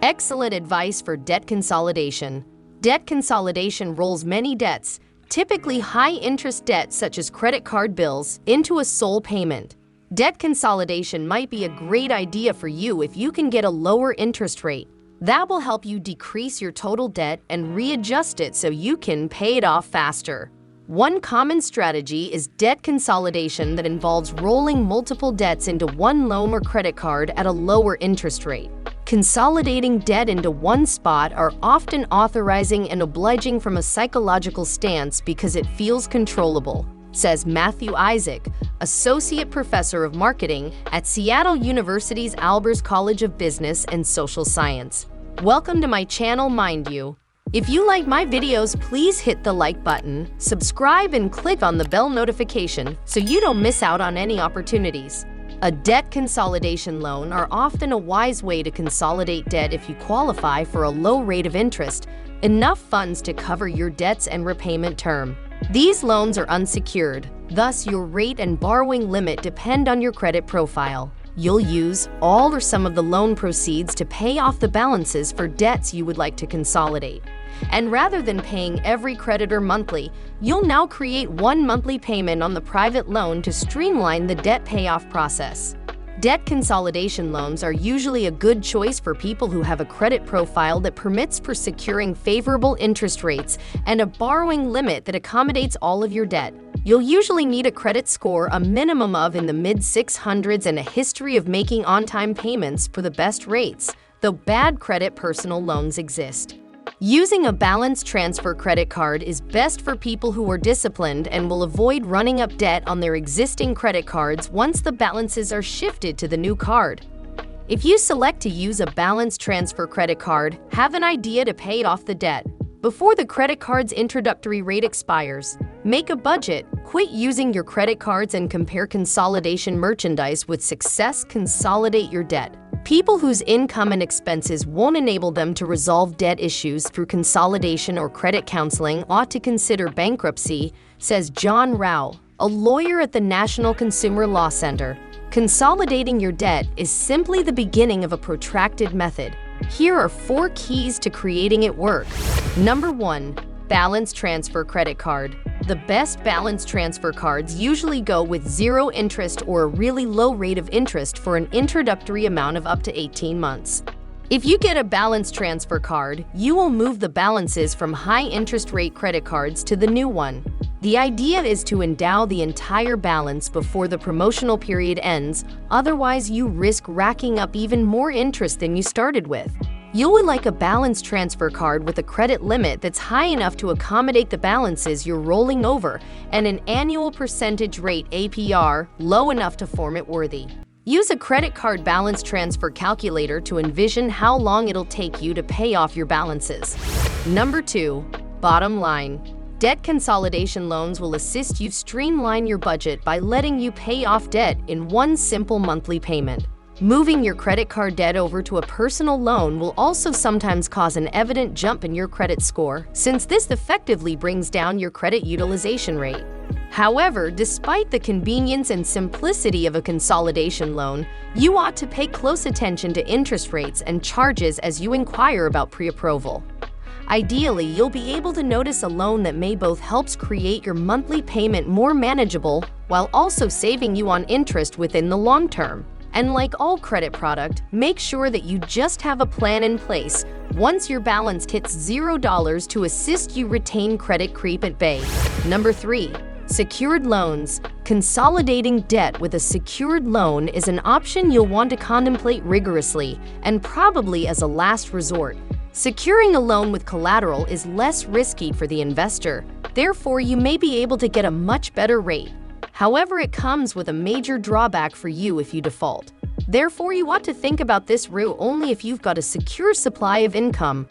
Excellent advice for debt consolidation. Debt consolidation rolls many debts, typically high-interest debts such as credit card bills, into a sole payment. Debt consolidation might be a great idea for you if you can get a lower interest rate. That will help you decrease your total debt and readjust it so you can pay it off faster. One common strategy is debt consolidation that involves rolling multiple debts into one loan or credit card at a lower interest rate. Consolidating debt into one spot are often authorizing and obliging from a psychological stance because it feels controllable, says Matthew Isaac, Associate Professor of Marketing at Seattle University's Albers College of Business and Social Science. Welcome to my channel, mind you. If you like my videos, please hit the like button, subscribe, and click on the bell notification so you don't miss out on any opportunities. A debt consolidation loan are often a wise way to consolidate debt if you qualify for a low rate of interest, enough funds to cover your debts and repayment term. These loans are unsecured, thus your rate and borrowing limit depend on your credit profile. You'll use all or some of the loan proceeds to pay off the balances for debts you would like to consolidate. And rather than paying every creditor monthly, you'll now create one monthly payment on the private loan to streamline the debt payoff process. Debt consolidation loans are usually a good choice for people who have a credit profile that permits for securing favorable interest rates and a borrowing limit that accommodates all of your debt. You'll usually need a credit score a minimum of in the mid-600s and a history of making on-time payments for the best rates, though bad credit personal loans exist. Using a balance transfer credit card is best for people who are disciplined and will avoid running up debt on their existing credit cards once the balances are shifted to the new card. If you select to use a balance transfer credit card, have an idea to pay off the debt before the credit card's introductory rate expires. Make a budget, quit using your credit cards, and compare consolidation merchandise with success. Consolidate your debt. People whose income and expenses won't enable them to resolve debt issues through consolidation or credit counseling ought to consider bankruptcy, says John Rao, a lawyer at the National Consumer Law Center. Consolidating your debt is simply the beginning of a protracted method. Here are 4 keys to creating it work. Number 1. Balance transfer credit card. The best balance transfer cards usually go with 0 interest or a really low rate of interest for an introductory amount of up to 18 months. If you get a balance transfer card, you will move the balances from high interest rate credit cards to the new one. The idea is to endow the entire balance before the promotional period ends, otherwise you risk racking up even more interest than you started with. You would like a balance transfer card with a credit limit that's high enough to accommodate the balances you're rolling over and an annual percentage rate APR low enough to form it worthy. Use a credit card balance transfer calculator to envision how long it'll take you to pay off your balances. Number 2. Bottom line. Debt consolidation loans will assist you streamline your budget by letting you pay off debt in one simple monthly payment. Moving your credit card debt over to a personal loan will also sometimes cause an evident jump in your credit score, since this effectively brings down your credit utilization rate. However, despite the convenience and simplicity of a consolidation loan, you ought to pay close attention to interest rates and charges as you inquire about pre-approval. Ideally, you'll be able to notice a loan that may both helps create your monthly payment more manageable while also saving you on interest within the long term. And like all credit product, make sure that you just have a plan in place once your balance hits $0 to assist you retain credit creep at bay. Number 3. Secured loans. Consolidating debt with a secured loan is an option you'll want to contemplate rigorously and probably as a last resort. Securing a loan with collateral is less risky for the investor, therefore you may be able to get a much better rate. However, it comes with a major drawback for you if you default. Therefore, you ought to think about this route only if you've got a secure supply of income.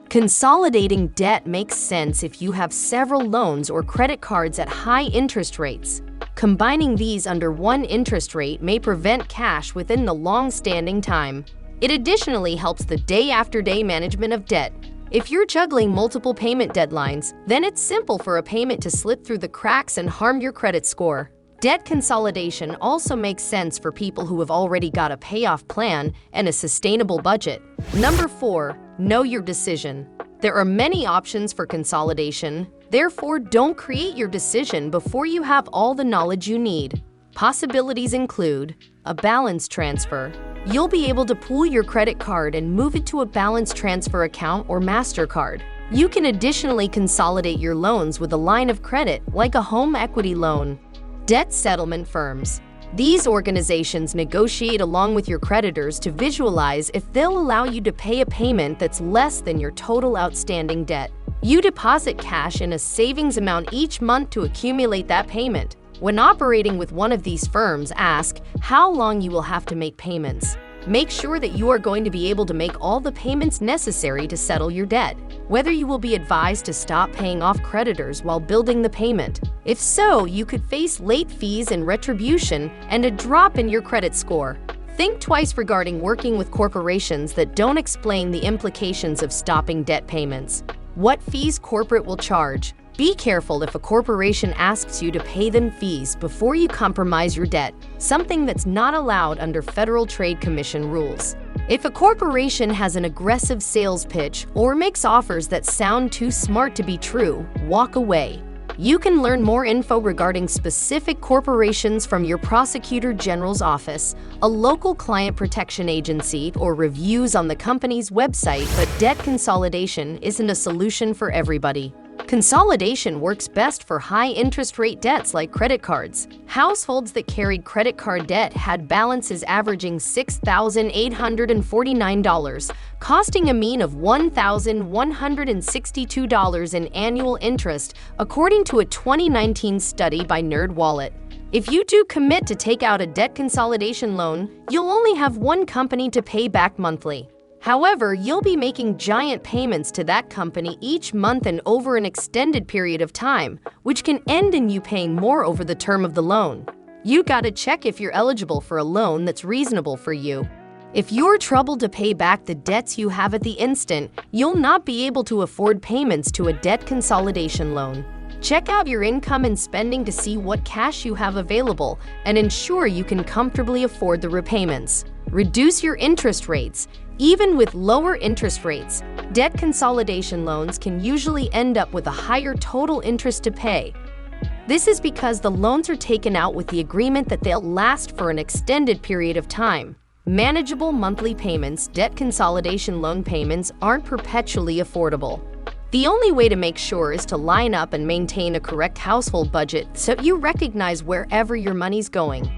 Consolidating debt makes sense if you have several loans or credit cards at high interest rates. Combining these under one interest rate may prevent cash within the long-standing time. It additionally helps the day-after-day management of debt. If you're juggling multiple payment deadlines, then it's simple for a payment to slip through the cracks and harm your credit score. Debt consolidation also makes sense for people who have already got a payoff plan and a sustainable budget. Number 4, know your decision. There are many options for consolidation, therefore don't create your decision before you have all the knowledge you need. Possibilities include a balance transfer. You'll be able to pool your credit card and move it to a balance transfer account or MasterCard. You can additionally consolidate your loans with a line of credit like a home equity loan. Debt settlement firms. These organizations negotiate along with your creditors to visualize if they'll allow you to pay a payment that's less than your total outstanding debt. You deposit cash in a savings amount each month to accumulate that payment. When operating with one of these firms, ask how long you will have to make payments. Make sure that you are going to be able to make all the payments necessary to settle your debt. Whether you will be advised to stop paying off creditors while building the payment. If so, you could face late fees and retribution and a drop in your credit score. Think twice regarding working with corporations that don't explain the implications of stopping debt payments. What fees corporate will charge. Be careful if a corporation asks you to pay them fees before you compromise your debt, something that's not allowed under Federal Trade Commission rules. If a corporation has an aggressive sales pitch or makes offers that sound too smart to be true, walk away. You can learn more info regarding specific corporations from your Prosecutor General's office, a local client protection agency, or reviews on the company's website, but debt consolidation isn't a solution for everybody. Consolidation works best for high-interest rate debts like credit cards. Households that carried credit card debt had balances averaging $6,849, costing a mean of $1,162 in annual interest, according to a 2019 study by NerdWallet. If you do commit to take out a debt consolidation loan, you'll only have one company to pay back monthly. However, you'll be making giant payments to that company each month and over an extended period of time, which can end in you paying more over the term of the loan. You gotta check if you're eligible for a loan that's reasonable for you. If you're troubled to pay back the debts you have at the instant, you'll not be able to afford payments to a debt consolidation loan. Check out your income and spending to see what cash you have available and ensure you can comfortably afford the repayments. Reduce your interest rates. Even with lower interest rates, debt consolidation loans can usually end up with a higher total interest to pay. This is because the loans are taken out with the agreement that they'll last for an extended period of time. Manageable monthly payments, debt consolidation loan payments aren't perpetually affordable. The only way to make sure is to line up and maintain a correct household budget so you recognize wherever your money's going.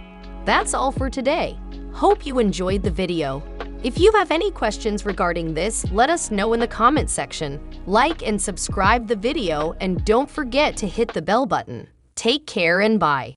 That's all for today. Hope you enjoyed the video. If you have any questions regarding this, let us know in the comment section. Like and subscribe the video, and don't forget to hit the bell button. Take care and bye.